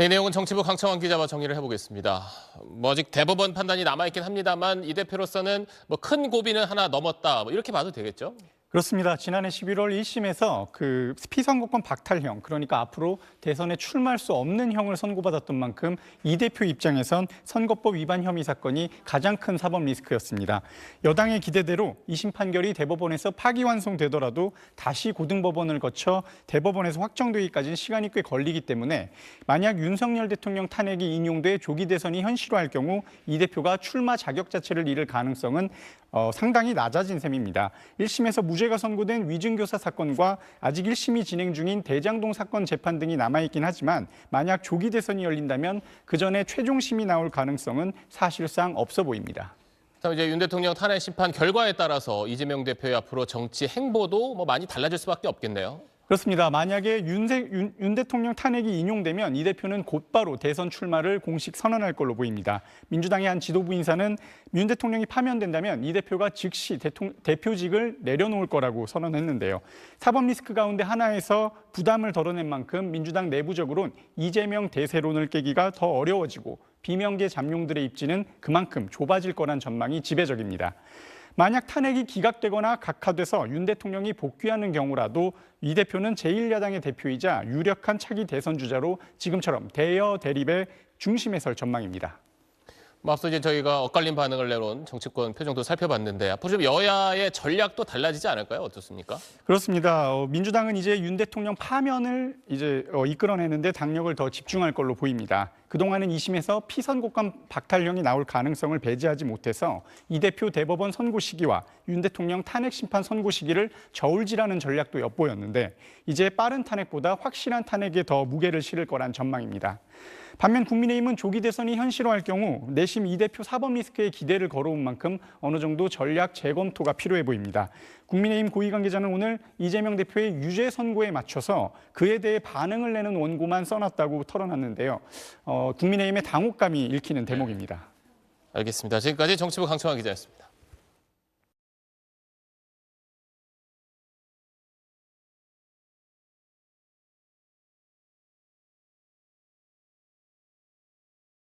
네, 내용은 정치부 강창원 기자와 정리를 해보겠습니다. 아직 대법원 판단이 남아있긴 합니다만 이 대표로서는 큰 고비는 하나 넘었다, 이렇게 봐도 되겠죠? 그렇습니다. 지난해 11월 1심에서 그 피선거권 박탈형, 그러니까 앞으로 대선에 출마할 수 없는 형을 선고받았던 만큼 이 대표 입장에선 선거법 위반 혐의 사건이 가장 큰 사법 리스크였습니다. 여당의 기대대로 2심 판결이 대법원에서 파기환송되더라도 다시 고등법원을 거쳐 대법원에서 확정되기까지는 시간이 꽤 걸리기 때문에 만약 윤석열 대통령 탄핵이 인용돼 조기 대선이 현실화할 경우 이 대표가 출마 자격 자체를 잃을 가능성은 상당히 낮아진 셈입니다. 1심에서 무죄가 선고된 위증교사 사건과 아직 1심이 진행 중인 대장동 사건 재판 등이 남아있긴 하지만 만약 조기 대선이 열린다면 그 전에 최종심이 나올 가능성은 사실상 없어 보입니다. 이제 윤 대통령 탄핵 심판 결과에 따라서 이재명 대표의 앞으로 정치 행보도 많이 달라질 수밖에 없겠네요. 그렇습니다. 만약에 윤 대통령 탄핵이 인용되면 이 대표는 곧바로 대선 출마를 공식 선언할 걸로 보입니다. 민주당의 한 지도부 인사는 윤 대통령이 파면된다면 이 대표가 즉시 대표직을 내려놓을 거라고 선언했는데요. 사법 리스크 가운데 하나에서 부담을 덜어낸 만큼 민주당 내부적으로는 이재명 대세론을 깨기가 더 어려워지고 비명계 잠룡들의 입지는 그만큼 좁아질 거란 전망이 지배적입니다. 만약 탄핵이 기각되거나 각하돼서 윤 대통령이 복귀하는 경우라도 이 대표는 제1야당의 대표이자 유력한 차기 대선 주자로 지금처럼 대여 대립의 중심에 설 전망입니다. 앞서 이제 저희가 엇갈린 반응을 내놓은 정치권 표정도 살펴봤는데 앞으로 좀 여야의 전략도 달라지지 않을까요? 어떻습니까? 그렇습니다. 민주당은 이제 윤 대통령 파면을 이끌어내는데 당력을 더 집중할 걸로 보입니다. 그동안은 2심에서 피선거권 박탈형이 나올 가능성을 배제하지 못해서 이 대표 대법원 선고 시기와 윤 대통령 탄핵 심판 선고 시기를 저울질하는 전략도 엿보였는데 이제 빠른 탄핵보다 확실한 탄핵에 더 무게를 실을 거란 전망입니다. 반면 국민의힘은 조기 대선이 현실화할 경우 내심 이 대표 사법 리스크에 기대를 걸어온 만큼 어느 정도 전략 재검토가 필요해 보입니다. 국민의힘 고위 관계자는 오늘 이재명 대표의 유죄 선고에 맞춰서 그에 대해 반응을 내는 원고만 써놨다고 털어놨는데요. 국민의힘의 당혹감이 읽히는 대목입니다. 알겠습니다. 지금까지 정치부 강창원 기자였습니다.